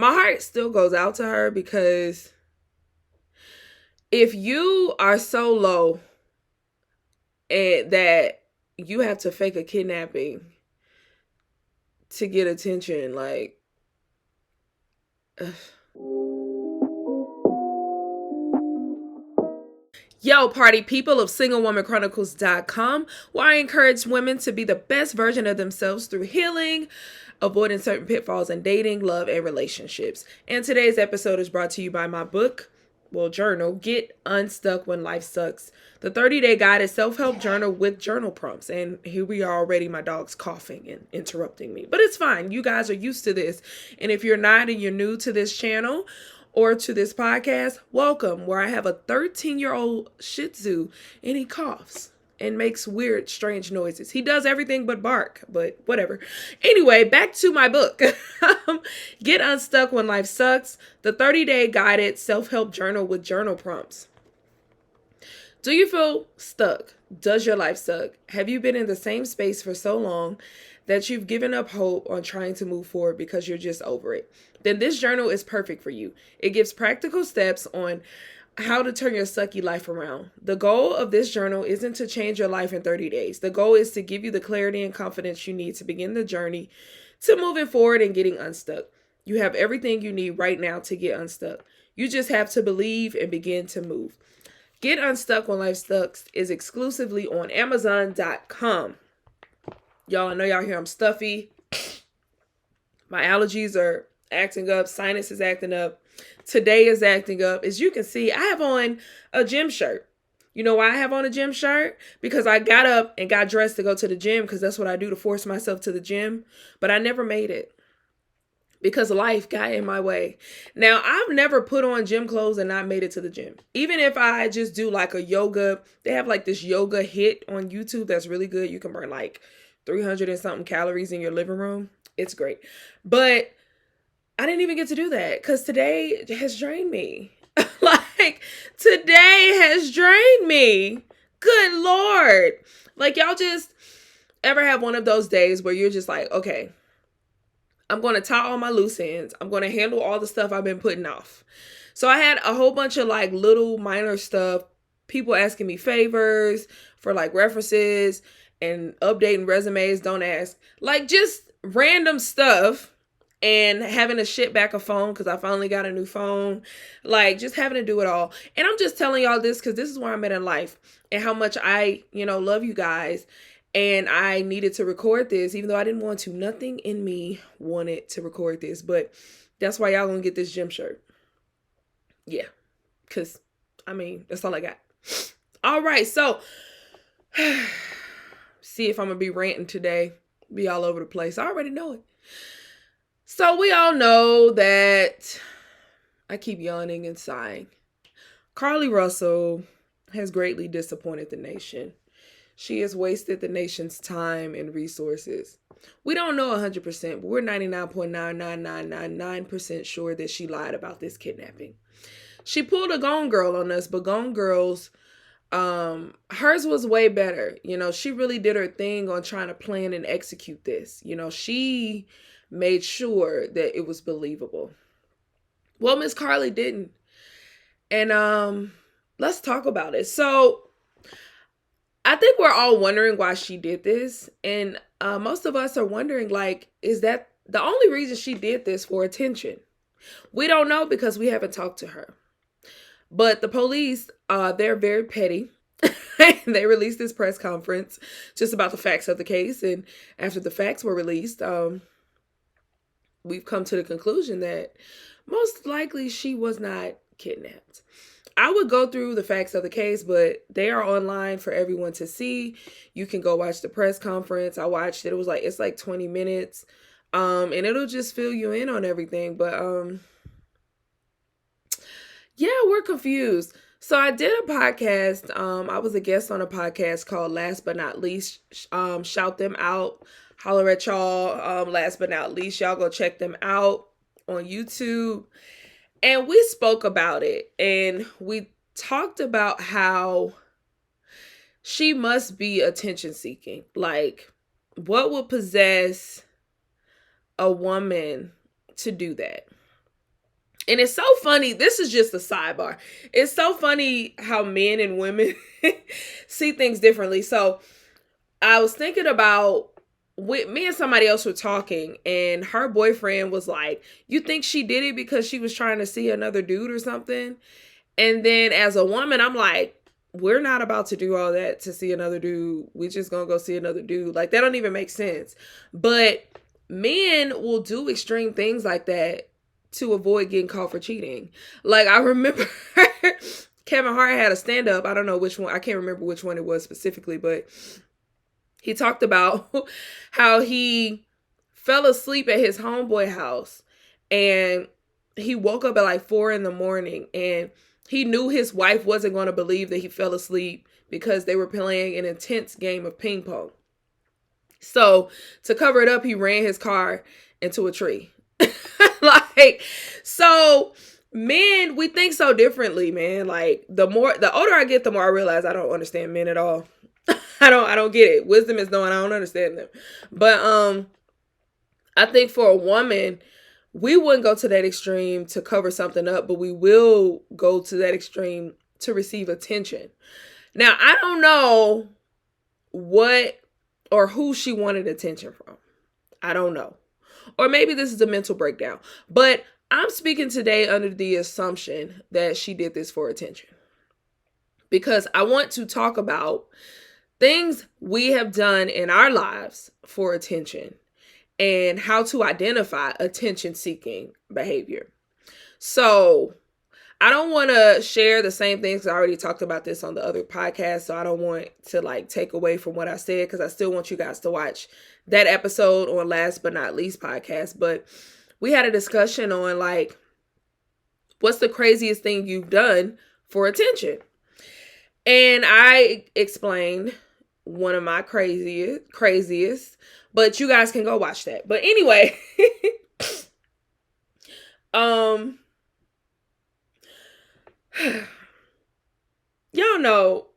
my heart still goes out to her, because if you are so low and that you have to fake a kidnapping to get attention, like, ugh. Yo, party people of SingleWomanChronicles.com, where I encourage women to be the best version of themselves through healing, avoiding certain pitfalls in dating, love, and relationships. And today's episode is brought to you by my book, journal, Get Unstuck When Life Sucks. The 30-day guided self-help journal with journal prompts. And here we are already, my dog's coughing and interrupting me. But it's fine. You guys are used to this. And if you're not and you're new to this channel or to this podcast, welcome, where I have a 13-year-old Shih Tzu and he coughs and makes weird, strange noises. He does everything but bark, but whatever. Anyway, back to my book. Get Unstuck When Life Sucks, the 30-day guided self-help journal with journal prompts. Do you feel stuck? Does your life suck? Have you been in the same space for so long that you've given up hope on trying to move forward because you're just over it? Then this journal is perfect for you. It gives practical steps on how to turn your sucky life around. The goal of this journal isn't to change your life in 30 days. The goal is to give you the clarity and confidence you need to begin the journey to moving forward and getting unstuck. You have everything you need right now to get unstuck. You just have to believe and begin to move. Get Unstuck When Life Sucks is exclusively on Amazon.com. Y'all, I know y'all hear I'm stuffy. My allergies are acting up. Sinus is acting up. Today is acting up. As you can see, I have on a gym shirt. You know why I have on a gym shirt? Because I got up and got dressed to go to the gym, because that's what I do to force myself to the gym. But I never made it because life got in my way. Now, I've never put on gym clothes and not made it to the gym. Even if I just do like a yoga, they have like this yoga hit on YouTube that's really good. You can burn like 300 and something calories in your living room. It's great. But I didn't even get to do that because today has drained me. Like, today has drained me. Good Lord. Like, y'all just ever have one of those days where you're just like, okay, I'm going to tie all my loose ends. I'm going to handle all the stuff I've been putting off. So I had a whole bunch of like little minor stuff, people asking me favors for like references and updating resumes. Don't ask. Like, just random stuff. And having to ship back a phone because I finally got a new phone. Like, just having to do it all. And I'm just telling y'all this because this is where I'm at in life. And how much I, love you guys. And I needed to record this, even though I didn't want to. Nothing in me wanted to record this. But that's why y'all gonna get this gym shirt. Yeah. Because, that's all I got. All right. So, see if I'm going to be ranting today. Be all over the place. I already know it. So we all know that, I keep yawning and sighing, Carlee Russell has greatly disappointed the nation. She has wasted the nation's time and resources. We don't know 100%, but we're 99.99999% sure that she lied about this kidnapping. She pulled a Gone Girl on us, but Gone Girls, hers was way better. She really did her thing on trying to plan and execute this. She made sure that it was believable. Well, Miss Carlee didn't. And let's talk about it. So I think we're all wondering why she did this. And most of us are wondering, like, is that the only reason she did this, for attention? We don't know because we haven't talked to her. But the police, they're very petty. They released this press conference just about the facts of the case. And after the facts were released, we've come to the conclusion that most likely she was not kidnapped. I would go through the facts of the case, but they are online for everyone to see. You can go watch the press conference. I watched it. It's like 20 minutes. And it'll just fill you in on everything. But yeah, we're confused. So I did a podcast. I was a guest on a podcast called Last But Not Least. Shout them out. Holler at y'all. Last but not least, y'all go check them out on YouTube. And we spoke about it. And we talked about how she must be attention seeking. Like, what would possess a woman to do that? And it's so funny. This is just a sidebar. It's so funny how men and women see things differently. So I was thinking about, me and somebody else were talking, and her boyfriend was like, you think she did it because she was trying to see another dude or something? And then as a woman, I'm like, we're not about to do all that to see another dude. We just gonna go see another dude. Like, that don't even make sense. But men will do extreme things like that to avoid getting caught for cheating. Like, I remember Kevin Hart had a stand-up. I don't know which one. I can't remember which one it was specifically, but he talked about how he fell asleep at his homeboy house, and he woke up at like 4 a.m, and he knew his wife wasn't going to believe that he fell asleep because they were playing an intense game of ping pong. So to cover it up, he ran his car into a tree. Like, so men, we think so differently, man. Like, the older I get, the more I realize I don't understand men at all. I don't get it. Wisdom is knowing I don't understand them. But I think for a woman, we wouldn't go to that extreme to cover something up, but we will go to that extreme to receive attention. Now, I don't know what or who she wanted attention from. I don't know. Or maybe this is a mental breakdown. But I'm speaking today under the assumption that she did this for attention, because I want to talk about things we have done in our lives for attention and how to identify attention-seeking behavior. So I don't want to share the same things. I already talked about this on the other podcast, so I don't want to like take away from what I said, because I still want you guys to watch that episode on Last But Not Least podcast. But we had a discussion on like, what's the craziest thing you've done for attention? And I explained one of my craziest, but you guys can go watch that. But anyway, y'all know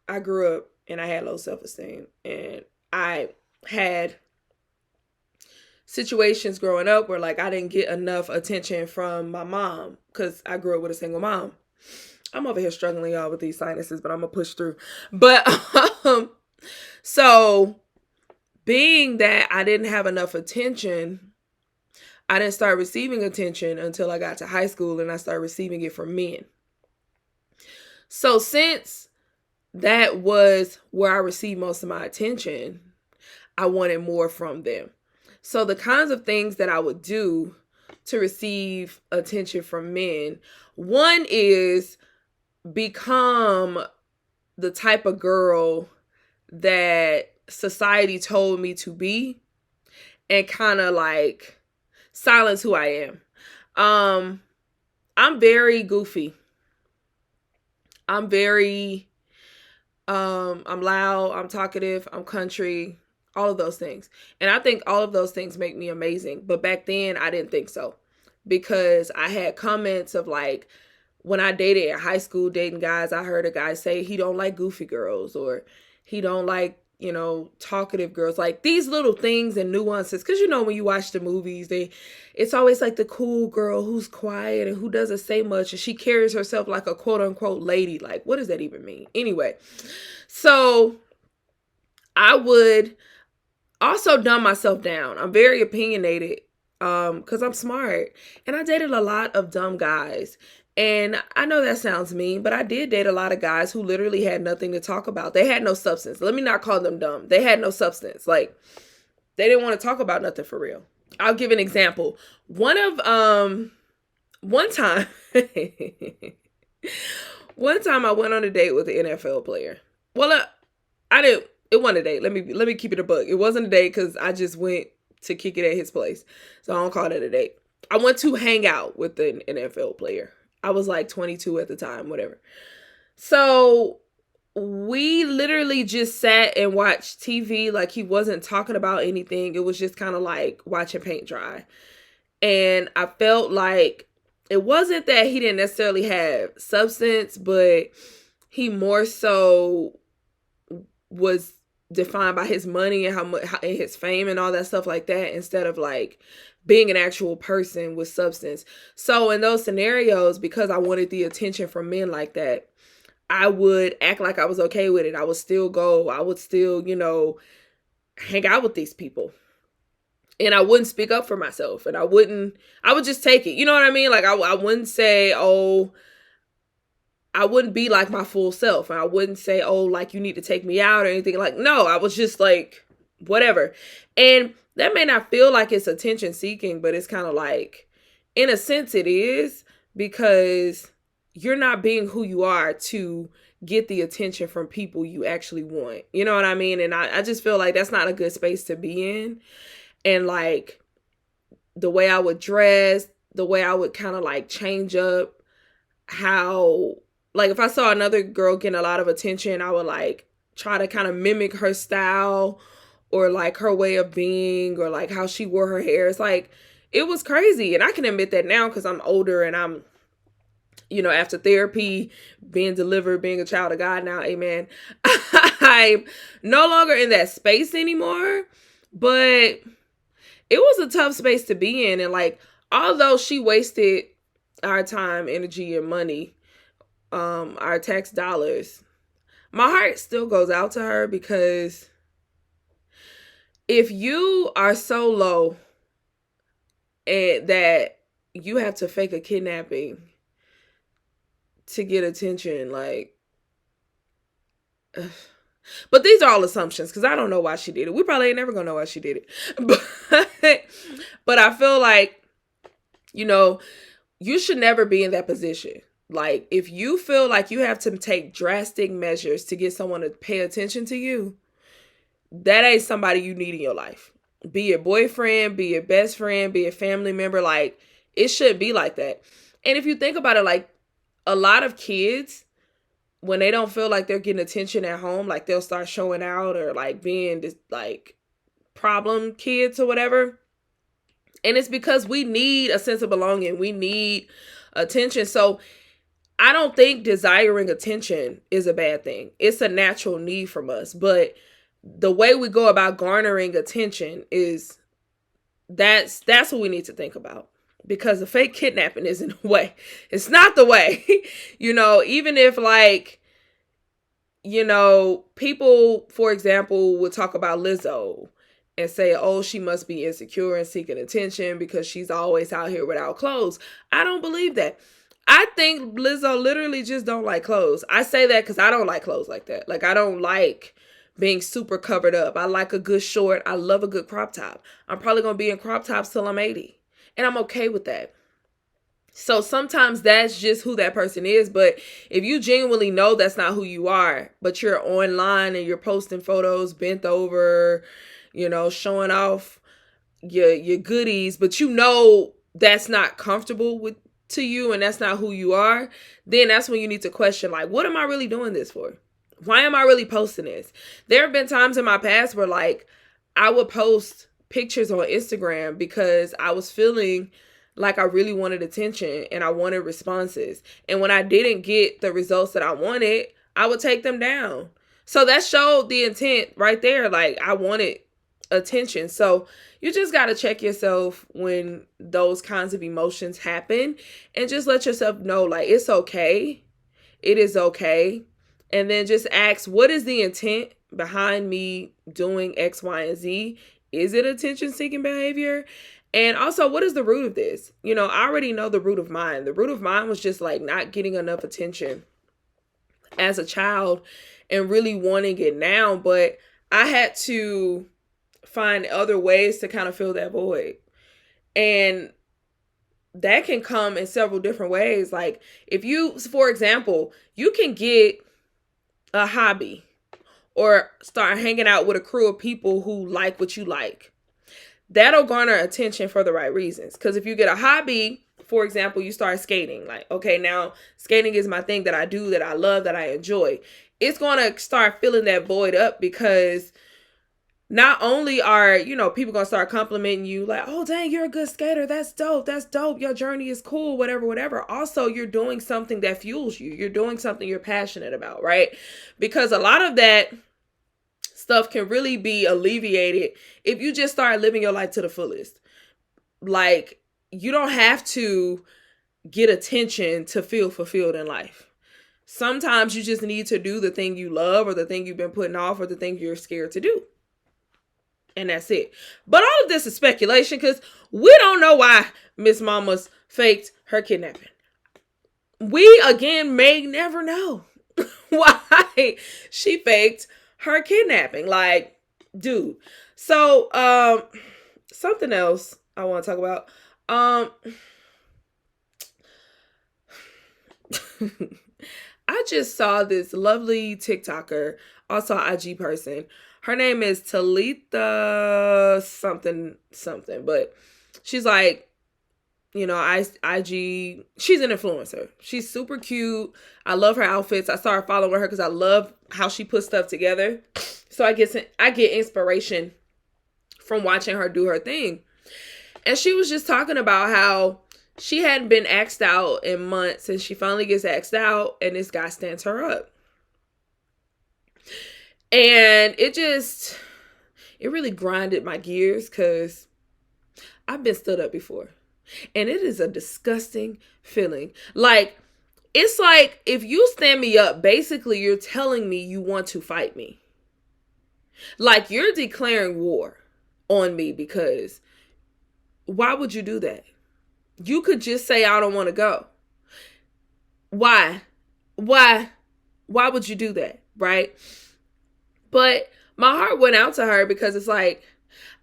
I grew up and I had low self-esteem, and I had situations growing up where like I didn't get enough attention from my mom, because I grew up with a single mom. I'm over here struggling, y'all, with these sinuses, but I'm gonna push through. But so being that I didn't have enough attention, I didn't start receiving attention until I got to high school, and I started receiving it from men. So since that was where I received most of my attention, I wanted more from them. So the kinds of things that I would do to receive attention from men, one is become the type of girl that society told me to be, and kind of like silence who I am. I'm very goofy. I'm very, I'm loud, I'm talkative, I'm country, all of those things. And I think all of those things make me amazing. But back then I didn't think so, because I had comments of like, when I dated in high school, dating guys, I heard a guy say he don't like goofy girls, or he don't like, talkative girls. Like these little things and nuances. Because, when you watch the movies, it's always like the cool girl who's quiet and who doesn't say much, and she carries herself like a quote unquote lady. Like, what does that even mean? Anyway, so I would also dumb myself down. I'm very opinionated because I'm smart. And I dated a lot of dumb guys. And I know that sounds mean, but I did date a lot of guys who literally had nothing to talk about. They had no substance. Let me not call them dumb. They had no substance. Like, they didn't want to talk about nothing for real. I'll give an example. One time, one time I went on a date with an NFL player. Well, it wasn't a date. Let me keep it a buck. It wasn't a date because I just went to kick it at his place. So I don't call it a date. I went to hang out with an NFL player. I was like 22 at the time, whatever. So we literally just sat and watched TV. Like, he wasn't talking about anything. It was just kind of like watching paint dry. And I felt like it wasn't that he didn't necessarily have substance, but he more so was defined by his money and how much and his fame and all that stuff like that, instead of like being an actual person with substance. So in those scenarios, because I wanted the attention from men like that, I would act like I was okay with it. I would still go. I would still, hang out with these people. And I wouldn't speak up for myself. And I would just take it. You know what I mean? Like I wouldn't say, oh, I wouldn't be like my full self. And I wouldn't say, oh, like you need to take me out or anything. Like, no, I was just like, whatever. And that may not feel like it's attention seeking, but it's kind of like, in a sense it is, because you're not being who you are to get the attention from people you actually want. You know what I mean? And I just feel like that's not a good space to be in. And like the way I would dress, the way I would kind of like change up how, like if I saw another girl getting a lot of attention, I would like try to kind of mimic her style or like her way of being or like how she wore her hair. It's like, it was crazy. And I can admit that now because I'm older and I'm, after therapy, being delivered, being a child of God now, amen. I'm no longer in that space anymore, but it was a tough space to be in. And like, although she wasted our time, energy, and money, our tax dollars, my heart still goes out to her, because if you are so low and that you have to fake a kidnapping to get attention, like, but these are all assumptions because I don't know why she did it. We probably ain't never gonna know why she did it. But I feel like, you should never be in that position. Like, if you feel like you have to take drastic measures to get someone to pay attention to you, that ain't somebody you need in your life. Be it boyfriend, be it best friend, be it family member. Like, it shouldn't be like that. And if you think about it, like, a lot of kids, when they don't feel like they're getting attention at home, like they'll start showing out or like being this like problem kids or whatever. And it's because we need a sense of belonging. We need attention. So I don't think desiring attention is a bad thing. It's a natural need from us. But the way we go about garnering attention is that's what we need to think about. Because the fake kidnapping isn't the way. It's not the way. Even if like, people, for example, would talk about Lizzo and say, oh, she must be insecure and seeking attention because she's always out here without clothes. I don't believe that. I think Lizzo literally just don't like clothes. I say that because I don't like clothes like that. Like, I don't like being super covered up. I like a good short. I love a good crop top. I'm probably going to be in crop tops till I'm 80. And I'm okay with that. So sometimes that's just who that person is. But if you genuinely know that's not who you are, but you're online and you're posting photos bent over, showing off your goodies, but that's not comfortable to you and that's not who you are, then that's when you need to question, like, what am I really doing this for? Why am I really posting this? There have been times in my past where like I would post pictures on Instagram because I was feeling like I really wanted attention and I wanted responses. And when I didn't get the results that I wanted, I would take them down. So that showed the intent right there. Like, I wanted attention. So you just got to check yourself when those kinds of emotions happen and just let yourself know, like, it's okay. It is okay. And then just ask, what is the intent behind me doing X, Y, and Z? Is it attention-seeking behavior? And also, what is the root of this? I already know the root of mine. The root of mine was just like not getting enough attention as a child and really wanting it now. But I had to find other ways to kind of fill that void. And that can come in several different ways. Like, if you, for example, you can get a hobby or start hanging out with a crew of people who like what you like. That'll garner attention for the right reasons. Because if you get a hobby, for example, you start skating. Like, okay, now skating is my thing that I do, that I love, that I enjoy. It's going to start filling that void up because not only are, people going to start complimenting you like, oh, dang, you're a good skater. That's dope. That's dope. Your journey is cool, whatever, whatever. Also, you're doing something that fuels you. You're doing something you're passionate about, right? Because a lot of that stuff can really be alleviated if you just start living your life to the fullest. Like, you don't have to get attention to feel fulfilled in life. Sometimes you just need to do the thing you love, or the thing you've been putting off, or the thing you're scared to do. And that's it. But all of this is speculation, because we don't know why Miss Mama's faked her kidnapping. We, again, may never know why she faked her kidnapping. Like, dude. So, something else I want to talk about. I just saw this lovely TikToker, also IG person. Her name is Talitha something, but she's like, you know, IG, she's an influencer. She's super cute. I love her outfits. I started following her because I love how she puts stuff together. So I get inspiration from watching her do her thing. And she was just talking about how she hadn't been asked out in months, and she finally gets asked out, and this guy stands her up. And it really grinded my gears, because I've been stood up before. And it is a disgusting feeling. Like, it's like, if you stand me up, basically you're telling me you want to fight me. Like, you're declaring war on me, because why would you do that? You could just say, I don't want to go. Why would you do that? Right? But my heart went out to her, because it's like,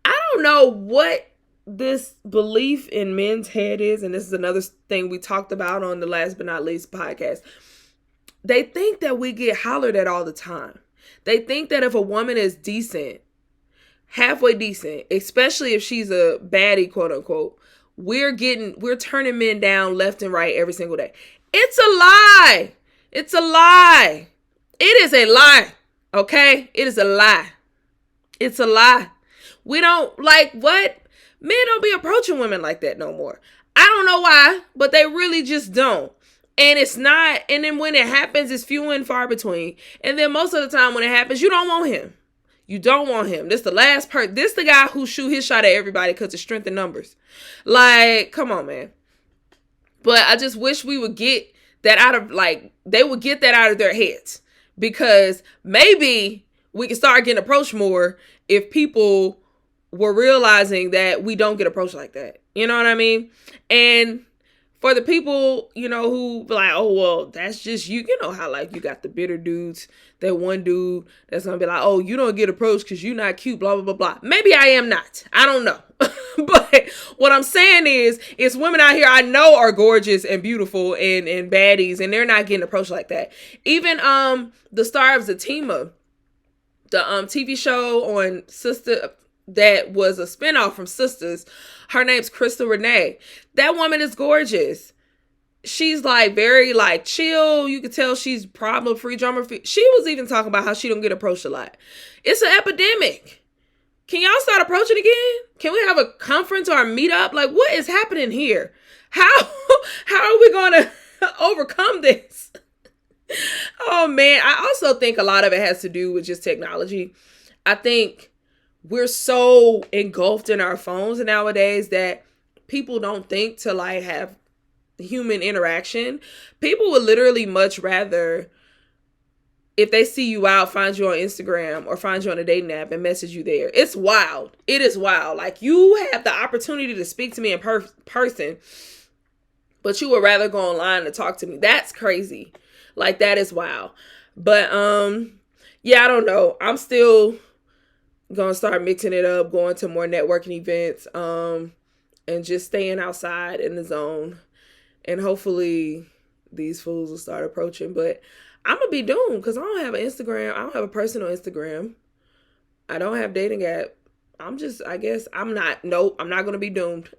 I don't know what this belief in men's head is. And this is another thing we talked about on the Last But Not Least podcast. They think that we get hollered at all the time. They think that if a woman is decent, halfway decent, especially if she's a baddie, quote unquote, we're turning men down left and right every single day. It's a lie. It's a lie. It is a lie. Okay? It is a lie. It's a lie. We don't, like, what? Men don't be approaching women like that no more. I don't know why, but they really just don't. And it's not, and then when it happens, it's few and far between. And then most of the time when it happens, you don't want him. You don't want him. This the last person. This the guy who shoot his shot at everybody because of strength in numbers. Like, come on, man. But I just wish we would get that out of, like, they would get that out of their heads. Because maybe we can start getting approached more if people were realizing that we don't get approached like that. You know what I mean? And for the people, you know, who be like, oh, well, that's just you. You know how, like, you got the bitter dudes. That one dude that's going to be like, oh, you don't get approached because you're not cute, blah, blah, blah, blah. Maybe I am not. I don't know. But what I'm saying is, it's women out here I know are gorgeous and beautiful and baddies, and they're not getting approached like that. Even the star of Zatima, the TV show on Sister that was a spinoff from Sisters, her name's Crystal Renee. That woman is gorgeous. She's like very like chill. You could tell she's problem free, drama free. She was even talking about how she don't get approached a lot. It's an epidemic. Can y'all start approaching again? Can we have a conference or a meetup? Like, what is happening here? How are we going to overcome this? Oh man, I also think a lot of it has to do with just technology. I think we're so engulfed in our phones nowadays that people don't think to like have human interaction. People would literally much rather, if they see you out, find you on Instagram or find you on a dating app and message you there. It's wild. It is wild. Like, you have the opportunity to speak to me in person, but you would rather go online to talk to me. That's crazy. Like, that is wild. But yeah, I don't know. I'm still gonna start mixing it up, going to more networking events, and just staying outside in the zone. And hopefully these fools will start approaching. But I'm going to be doomed because I don't have an Instagram. I don't have a personal Instagram. I don't have dating app. I'm not going to be doomed.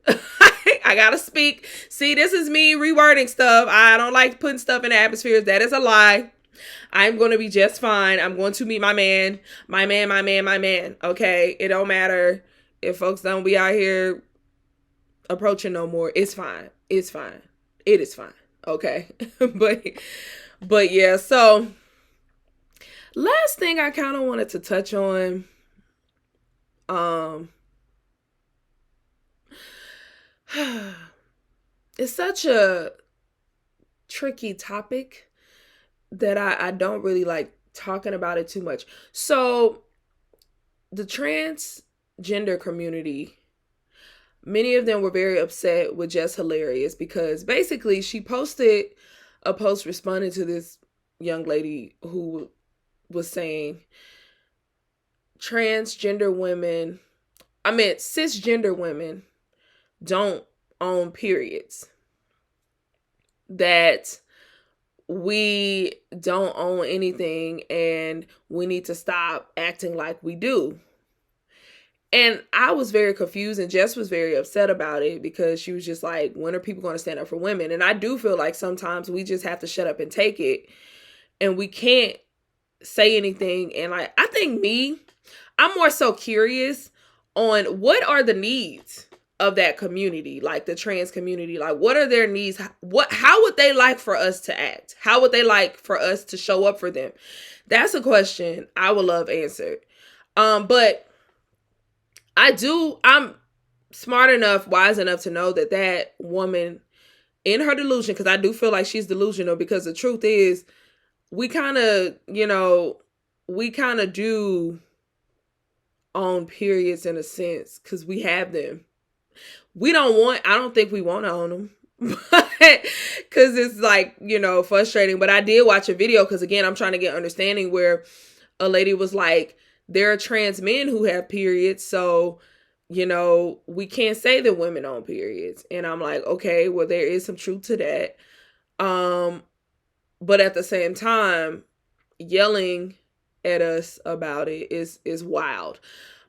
I got to speak. See, this is me rewording stuff. I don't like putting stuff in the atmospheres. That is a lie. I'm going to be just fine. I'm going to meet my man. Okay? It don't matter if folks don't be out here approaching no more. It's fine. It's fine. It is fine. Okay. But yeah, so Last thing I kind of wanted to touch on, it's such a tricky topic that I don't really like talking about it too much. So the transgender community, many of them were very upset with Jess Hilarious because basically she posted a post responding to this young lady who was saying cisgender women don't own periods. That we don't own anything and we need to stop acting like we do. And I was very confused, and Jess was very upset about it because she was just like, when are people going to stand up for women? And I do feel like sometimes we just have to shut up and take it, and we can't say anything. And like, I think I'm more so curious on what are the needs of that community, like the trans community. Like, what are their needs? How would they like for us to act? How would they like for us to show up for them? That's a question I would love answered. But I'm smart enough, wise enough to know that woman in her delusion, because I do feel like she's delusional, because the truth is we kind of do own periods in a sense, because we have them. I don't think we want to own them, because it's like, frustrating. But I did watch a video, because again, I'm trying to get understanding, where a lady was like, there are trans men who have periods, so we can't say that women own periods. And I'm like, okay, well, there is some truth to that. But at the same time, yelling at us about it is wild.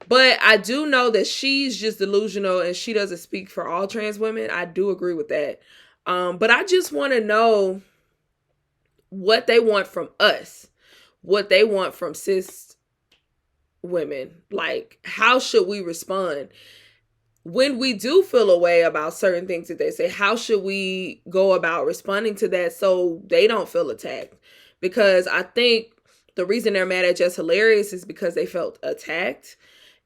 But I do know that she's just delusional and she doesn't speak for all trans women. I do agree with that. But I just want to know what they want from us, what they want from cis women. Like, how should we respond when we do feel a way about certain things that they say? How should we go about responding to that so they don't feel attacked? Because I think the reason they're mad at Jess Hilarious is because they felt attacked.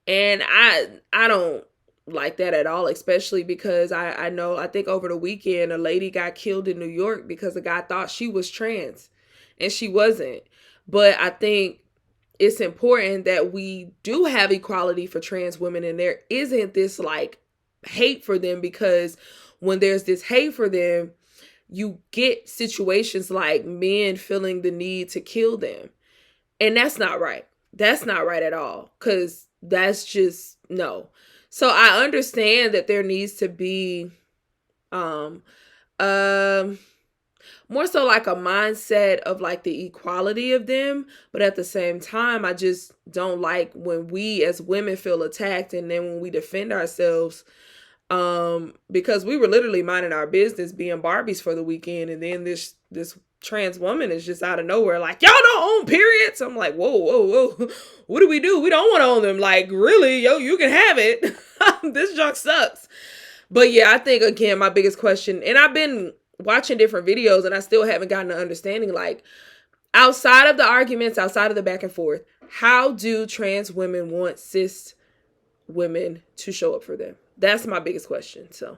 And I don't like that at all, especially because I think over the weekend, a lady got killed in New York because a guy thought she was trans and she wasn't. But I think it's important that we do have equality for trans women, and there isn't this like hate for them, because when there's this hate for them, you get situations like men feeling the need to kill them. And that's not right. That's not right at all, because that's just no. So I understand that there needs to be more so like a mindset of like the equality of them. But at the same time, I just don't like when we as women feel attacked, and then when we defend ourselves, because we were literally minding our business being Barbies for the weekend, and then this trans woman is just out of nowhere like, y'all don't own periods. I'm like, whoa, what do? We don't want to own them. Like, really? You can have it. This junk sucks. But yeah, I think again, my biggest question, and I've been watching different videos and I still haven't gotten an understanding, like, outside of the arguments, outside of the back and forth, how do trans women want cis women to show up for them? That's my biggest question. So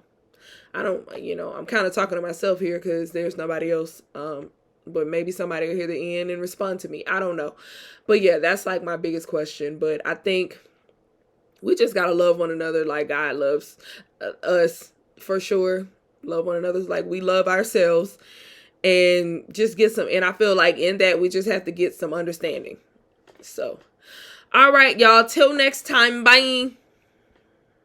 I don't, I'm kind of talking to myself here because there's nobody else. But maybe somebody will hear the end and respond to me. I don't know. But yeah, that's like my biggest question. But I think we just got to love one another like God loves us, for sure. Love one another like we love ourselves, and just get some. And I feel like in that we just have to get some understanding. So, all right, y'all. Till next time. Bye.